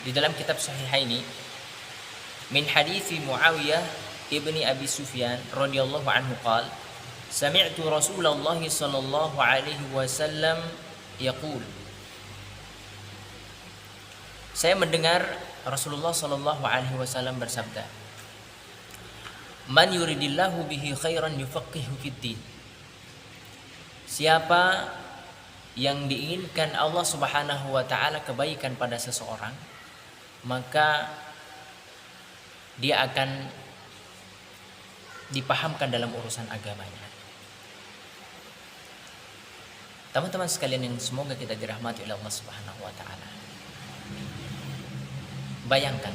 Di dalam kitab Sahihaini min hadithi Muawiyah ibni Abi Sufyan radhiyallahu anhu qala sami'tu Rasulullah sallallahu alaihi wasallam yaqul. Saya mendengar Rasulullah sallallahu alaihi wasallam bersabda, "Man yuridillahu bihi khairan yufaqihu fid-din." Siapa yang diinginkan Allah Subhanahu wa taala kebaikan pada seseorang, maka dia akan dipahamkan dalam urusan agamanya. Teman-teman sekalian yang semoga kita dirahmati oleh Allah Subhanahu wa taala. Bayangkan,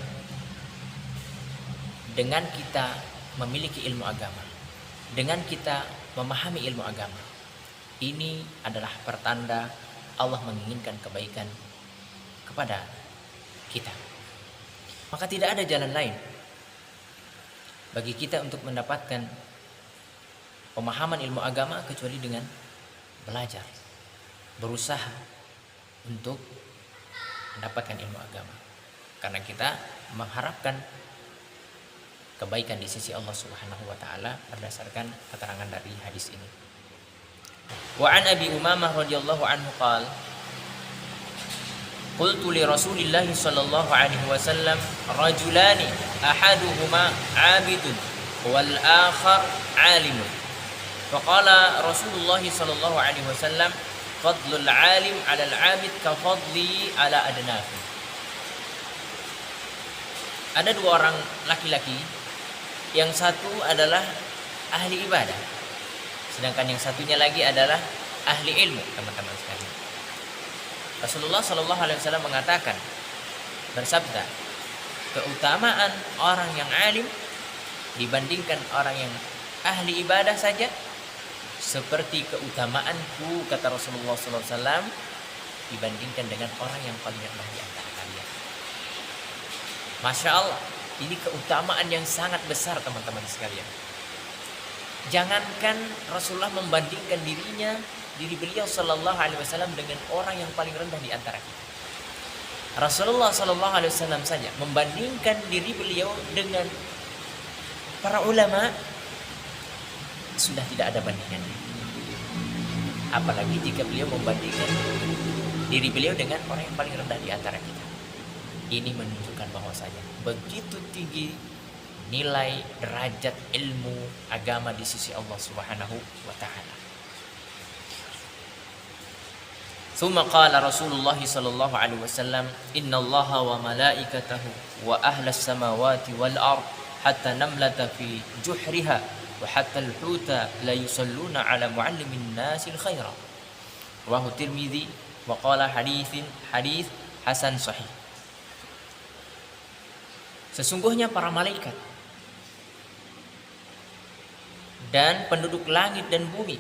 dengan kita memiliki ilmu agama, dengan kita memahami ilmu agama, ini adalah pertanda Allah menginginkan kebaikan kepada kita. Maka tidak ada jalan lain bagi kita untuk mendapatkan pemahaman ilmu agama kecuali dengan belajar, berusaha untuk mendapatkan ilmu agama. Karena kita mengharapkan kebaikan di sisi Allah Subhanahu wa taala berdasarkan keterangan dari hadis ini. Wa an Abi Umamah radhiyallahu anhu qala qultu li Rasulillah sallallahu alaihi wasallam rajulani ahaduhuma 'abidun wal akhar 'alimun. Faqala Rasulullah sallallahu alaihi wasallam fadlul 'alim 'ala al-'abid ka fadli 'ala adnafi. Ada dua orang laki-laki, yang satu adalah ahli ibadah, sedangkan yang satunya lagi adalah ahli ilmu, teman-teman sekalian. Rasulullah Shallallahu Alaihi Wasallam mengatakan, bersabda, keutamaan orang yang alim dibandingkan orang yang ahli ibadah saja seperti keutamaanku, kata Rasulullah Shallallahu Alaihi Wasallam, dibandingkan dengan orang yang paling rendah di antara kalian. Masya Allah, ini keutamaan yang sangat besar, teman-teman sekalian. Jangankan Rasulullah membandingkan diri beliau Sallallahu Alaihi Wasallam dengan orang yang paling rendah di antara kita. Rasulullah Sallallahu Alaihi Wasallam saja membandingkan diri beliau dengan para ulama, sudah tidak ada bandingannya. Apalagi jika beliau membandingkan diri beliau dengan orang yang paling rendah di antara kita. Ini menunjukkan bahwasanya begitu tinggi nilai derajat ilmu agama di sisi Allah Subhanahu wa taala. Tsumma qala Rasulullah sallallahu alaihi wasallam, "Innallaha wa malaikatahu wa ahlas samawati wal ard hatta namlata fi juhriha wa hatta al-huta la yusalluna ala muallimin nasil khaira." Rawahu Tirmidzi wa qala hadits hasan sahih. Sesungguhnya para malaikat dan penduduk langit dan bumi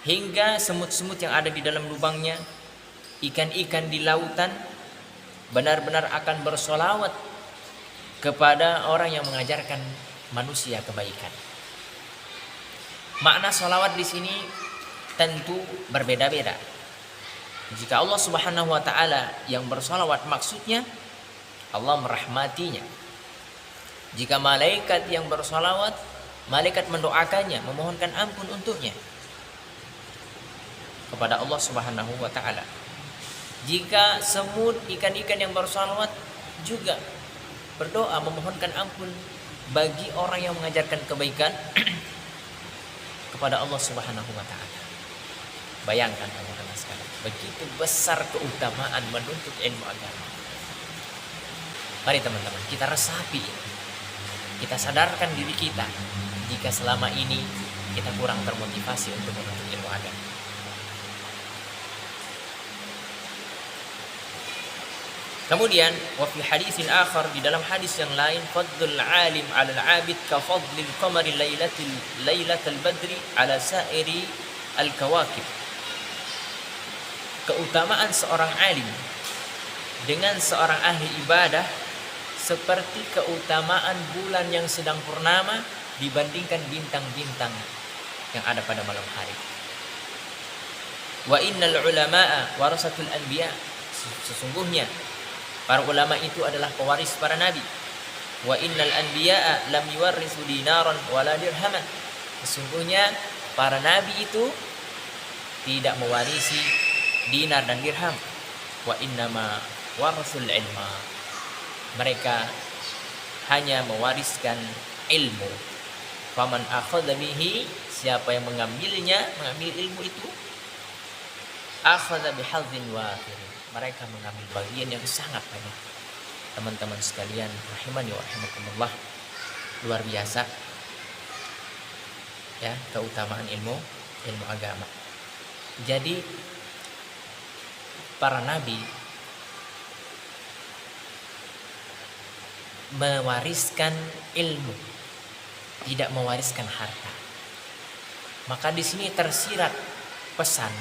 hingga semut-semut yang ada di dalam lubangnya, ikan-ikan di lautan benar-benar akan bersolawat kepada orang yang mengajarkan manusia kebaikan. Makna solawat di sini tentu berbeda-beda. Jika Allah Subhanahu wa taala yang bersolawat, maksudnya Allah merahmatinya. Jika malaikat yang bersolawat, malaikat mendoakannya, memohonkan ampun untuknya kepada Allah Subhanahu wa taala. Jika semut, ikan-ikan yang bersolawat juga berdoa memohonkan ampun bagi orang yang mengajarkan kebaikan kepada Allah Subhanahu wa taala. Bayangkan teman-teman sekalian, begitu besar keutamaan menuntut ilmu agama. Mari teman-teman, kita resapi, kita sadarkan diri kita jika selama ini kita kurang termotivasi untuk menuntut ilmu agama. Kemudian wa fi haditsin akhar, di dalam hadis yang lain, fadlul alim 'ala al-'abid ka fadlil qamari lailatal badri 'ala sa'iri al-kawakib. Keutamaan seorang alim dengan seorang ahli ibadah seperti keutamaan bulan yang sedang purnama dibandingkan bintang-bintang yang ada pada malam hari. Wa innal ulama'a warasatul anbiya, Sesungguhnya para ulama itu adalah pewaris para nabi. Wa innal anbiya'a lam yuwarrisu dinaran wala dirhaman. Sesungguhnya para nabi itu tidak mewarisi dinar dan dirham. Wa innama warasul ilma. Mereka hanya mewariskan ilmu. Faman akhadha bihi, siapa yang mengambil ilmu itu, akhadha bihadzin wafir. Mereka mengambil bagian yang sangat banyak. Teman-teman sekalian rahimani wa rahimakumullah, luar biasa ya keutamaan ilmu agama. Jadi para nabi mewariskan ilmu, tidak mewariskan harta. Maka di sini tersirat pesan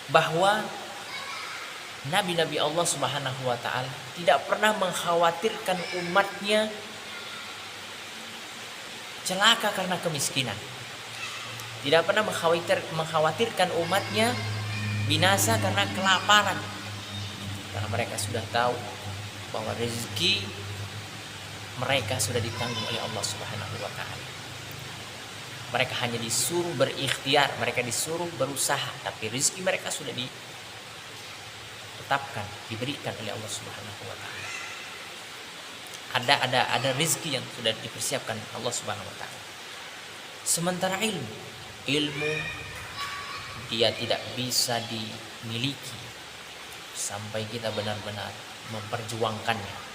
bahwa nabi-nabi Allah Subhanahu wa taala tidak pernah mengkhawatirkan umatnya celaka karena kemiskinan. Tidak pernah mengkhawatirkan umatnya binasa karena kelaparan. Karena mereka sudah tahu bahwa rezeki mereka sudah ditanggung oleh Allah Subhanahu wa taala. Mereka hanya disuruh berikhtiar, mereka disuruh berusaha, tapi rezeki mereka sudah ditetapkan, diberikan oleh Allah Subhanahu wa taala. Ada rezeki yang sudah dipersiapkan Allah Subhanahu wa taala. Sementara ilmu dia tidak bisa dimiliki sampai kita benar-benar memperjuangkannya.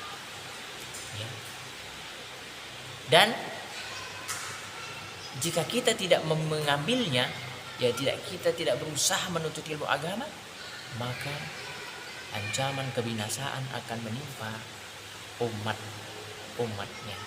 Ya. Dan jika kita tidak mengambilnya, ya kita tidak berusaha menuntut ilmu agama, maka ancaman kebinasaan akan menimpa umatnya.